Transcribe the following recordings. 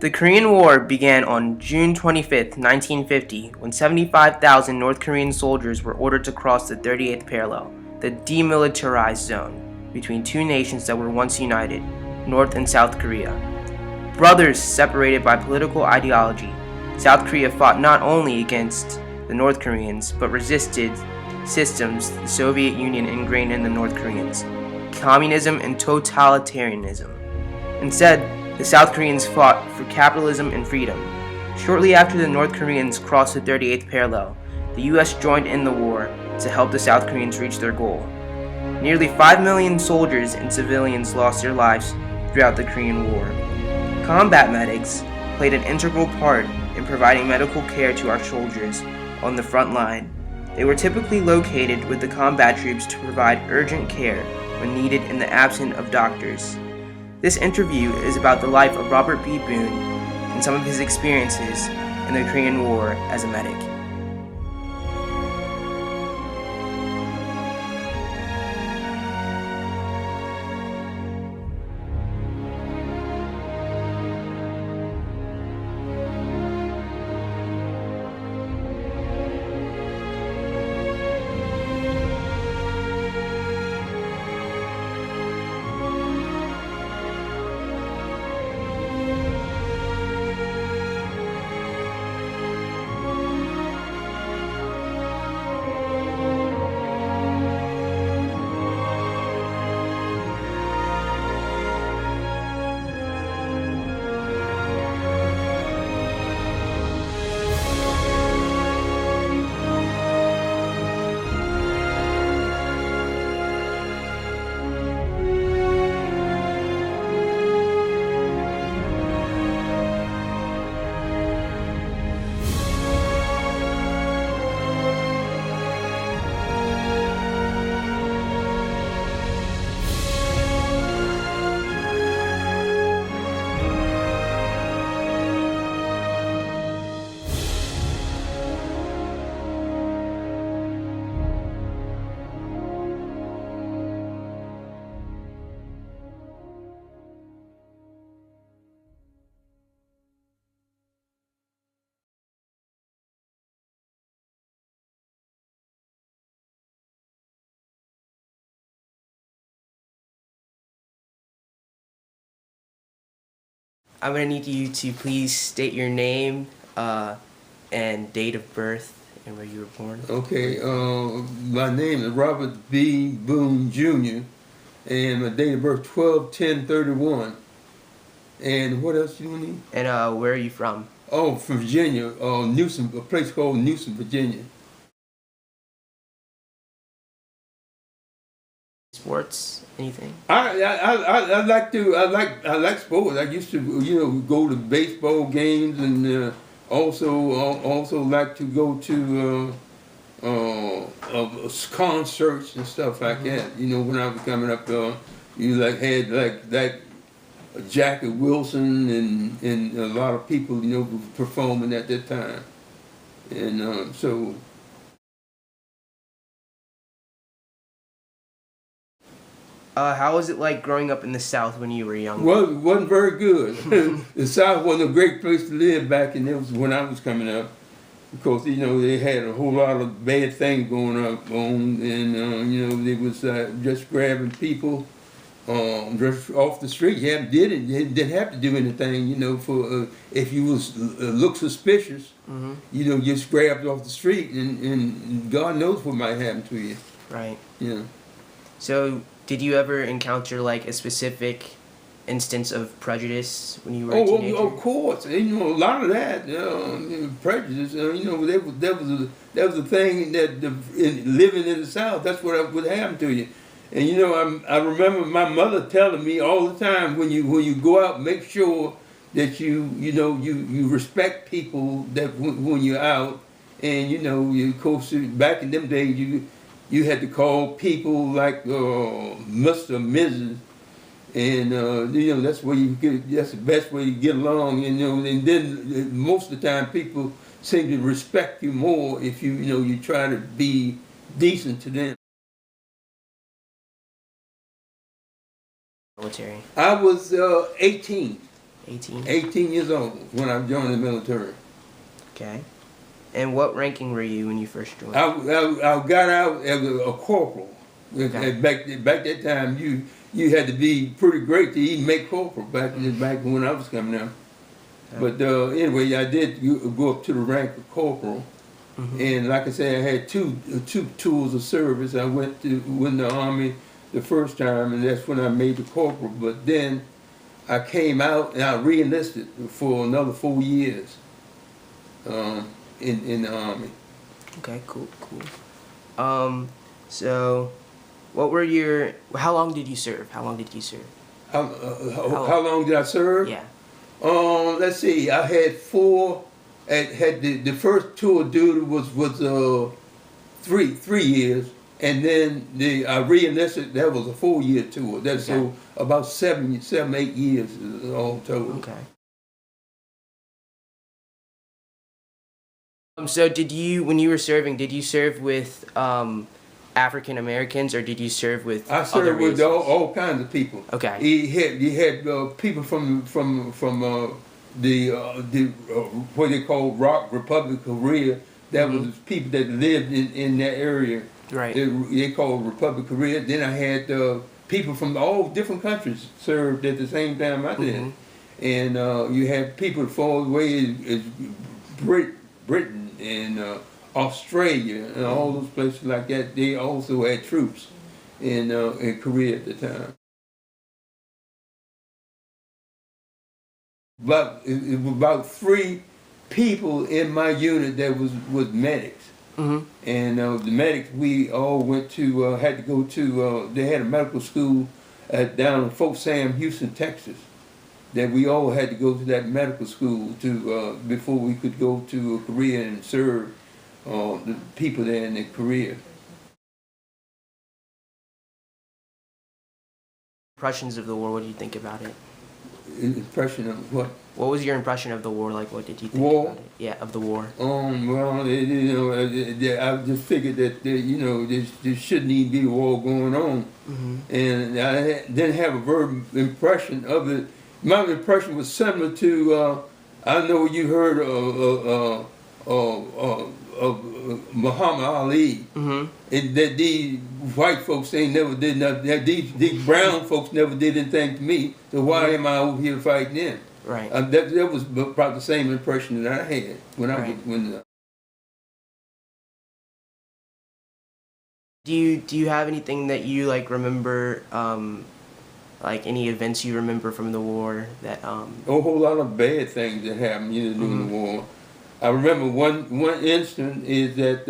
The Korean War began on June 25, 1950, when 75,000 North Korean soldiers were ordered to cross the 38th parallel, the demilitarized zone, between two nations that were once united, North and South Korea. Brothers separated by political ideology, South Korea fought not only against the North Koreans, but resisted systems the Soviet Union ingrained in the North Koreans, communism and totalitarianism. Instead, the South Koreans fought for capitalism and freedom. Shortly after the North Koreans crossed the 38th parallel, the U.S. joined in the war to help the South Koreans reach their goal. Nearly 5 million soldiers and civilians lost their lives throughout the Korean War. Combat medics played an integral part in providing medical care to our soldiers on the front line. They were typically located with the combat troops to provide urgent care when needed in the absence of doctors. This interview is about the life of Robert B. Boone and some of his experiences in the Korean War as a medic. I'm going to need you to please state your name and date of birth and where you were born. Okay, my name is Robert B. Boone Jr. and my date of birth 12/10/31. And what else you need? And where are you from? Oh, from Virginia, Newsom, a place called Newsom, Virginia. Sports? Anything? I like sports. I used to go to baseball games and also like to go to concerts and stuff like that. You know, when I was coming up, you had like Jackie Wilson and a lot of people performing at that time, and so. How was it like growing up in the South when you were young? Well, it wasn't very good. The South wasn't a great place to live back in when I was coming up, because they had a whole lot of bad things going on, and they was just grabbing people just off the street. You didn't have to do anything, for if you was look suspicious, just grabbed off the street, and God knows what might happen to you. Right. Yeah. So, did you ever encounter like a specific instance of prejudice when you were a teenager? Oh, of course. A lot of that prejudice. That was a thing that living in the South. That's what would happen to you. And I remember my mother telling me all the time, when you go out, make sure that you respect people that when you're out, and of course back in them days you had to call people like Mr. Mrs. And that's where that's the best way to get along. And then most of the time people seem to respect you more if you try to be decent to them. Military. I was 18. 18. 18 years old when I joined the military. Okay. And what ranking were you when you first joined? I got out as a corporal. Okay. Back that time, you had to be pretty great to even make corporal back when I was coming out. Okay. But anyway, I did go up to the rank of corporal. And like I said, I had two tours of service. I went to the Army the first time, and that's when I made the corporal. But then I came out and I re-enlisted for another 4 years in the Army. Okay, cool. So, how long did you serve? How long did I serve? Yeah. Let's see. I had four. Had the first tour of duty was 3 years, and then I re-enlisted. That was a 4-year tour. That's Okay. so about 7, 8 years all total. Okay. So when you were serving, did you serve with African Americans or did you serve with I served other with races? all kinds of people. Okay. You had people from the what they call Republic of Korea. That was people that lived in that area. Right. They called Republic of Korea. Then I had people from all different countries served at the same time I did. And you had people far away as Britain and Australia and all those places like that. They also had troops in Korea at the time. It was about 3 people in my unit that was medics. And the medics, we all went to had to go to. They had a medical school down in Fort Sam, Houston, Texas. That we all had to go to that medical school to before we could go to Korea and serve the people there in Korea. Impressions of the war. What do you think about it? Impression of what? What was your impression of the war? Like, what did you think War? about it? Yeah, of the war. Well, I just figured that there shouldn't even be a war going on, and I didn't have a very impression of it. My impression was similar to I know you heard of Muhammad Ali, and that these white folks ain't never did nothing. That these brown folks never did anything to me. So why am I over here fighting them? Right. That was about the same impression that I had when I was when. Do you have anything that you like remember? Like any events you remember from the war that A whole lot of bad things that happened during the war. I remember one incident is that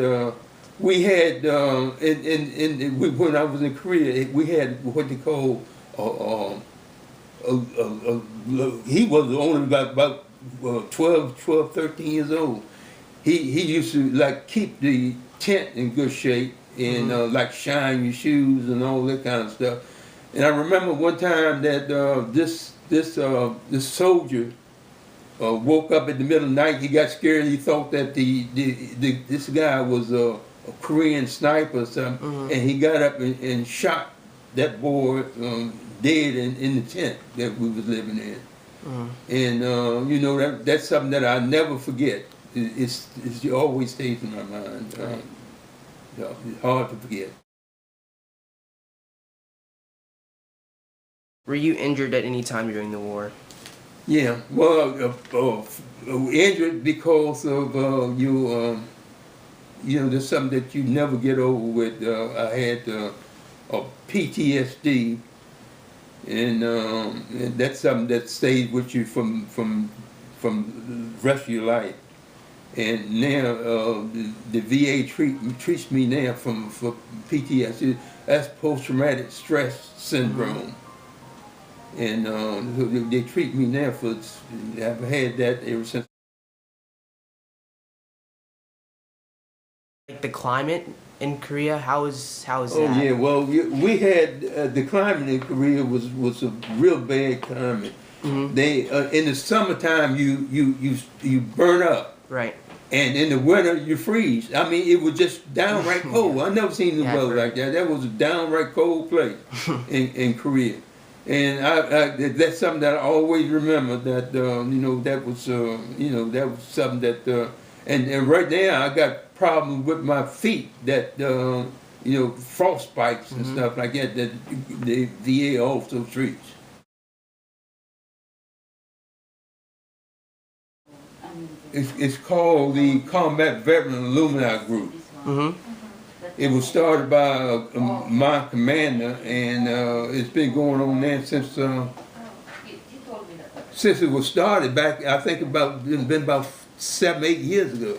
we had when I was in Korea, we had what they call he was only about 12, 13 years old. He used to like keep the tent in good shape and like shine your shoes and all that kind of stuff. And I remember one time that this soldier woke up in the middle of the night. He got scared. He thought that this guy was a Korean sniper or something, and he got up and shot that boy dead in the tent that we was living in. And that's something that I never forget. It always stays in my mind. It's hard to forget. Were you injured at any time during the war? Yeah, well, injured because of there's something that you never get over with. I had a PTSD, and that's something that stays with you from the rest of your life. And now the VA treats me now for PTSD. That's post-traumatic stress syndrome. And they treat me now for. I've had that ever since. Like the climate in Korea, how is that? Oh yeah, well we had the climate in Korea was a real bad climate. They in the summertime you burn up. Right. And in the winter you freeze. I mean, it was just downright cold. I never seen the weather like that. That was a downright cold place in Korea. And that's something that I always remember. That you know, that was you know, that was something that and right now I got problems with my feet that you know, frost spikes and stuff like that that the VA also treats. It's called the Combat Veteran Alumni Group. It was started by my commander, and it's been going on there since it was started back. I think it's been about 7-8 years ago.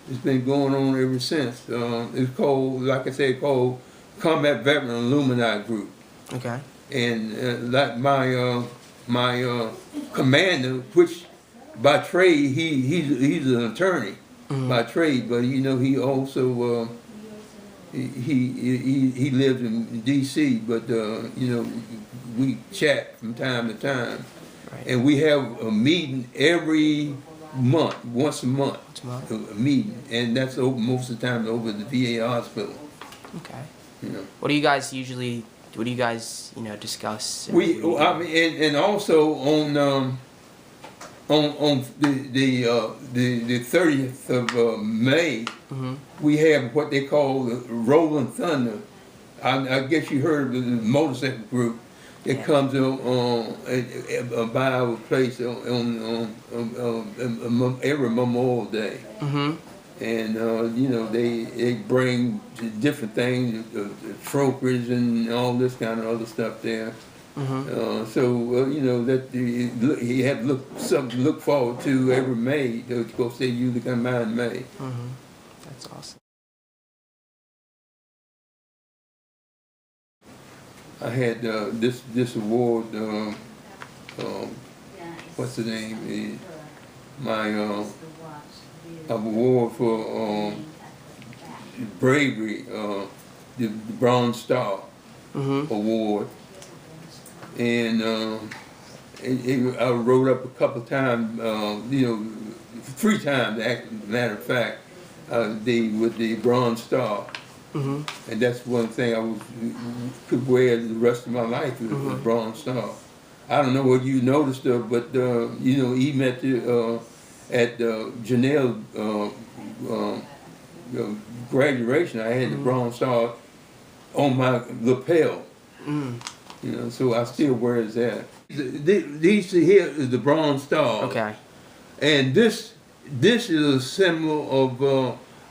It's been going on ever since. It's called, like I said, called Combat Veteran Alumni Group. Okay. And like my commander, which by trade he's an attorney by trade, but you know he also he lives in D.C. But you know, we chat from time to time, and we have a meeting every month, once a month, a meeting, and that's most of the time over at the VA hospital. Okay. You know. What do you guys usually? What do you guys, you know, discuss? I mean, and also on the 30th of May, we have what they call the Rolling Thunder. I guess you heard of the motorcycle group that comes by our place on every Memorial Day. And you know, they bring different things, trophies and all this kind of other stuff there. So you know, that he had something to look forward to every May. Because they usually come out in May. That's awesome. I had this award. What's the name? My award for bravery, the Bronze Star Award, and I wrote up a couple of times, you know, 3 times. Matter of fact, with the Bronze Star, and that's one thing I could wear the rest of my life, the Bronze Star. I don't know what you noticed, but you know, even at Janelle's graduation, I had the Bronze Star on my lapel. You know, so I still wear that. These here is the Bronze Star. Okay. And this is a symbol of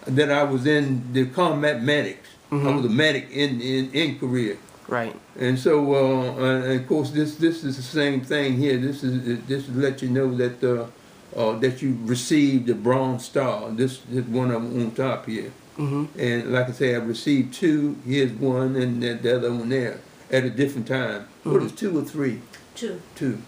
that I was in the combat medics. I was a medic in Korea. Right. And so, and of course, this is the same thing here. This is to let you know that that you received the Bronze Star. This is one of them on top here. And like I say, I received 2. Here's one, and the other one there at a different time. What is 2 or 3? 2. 2.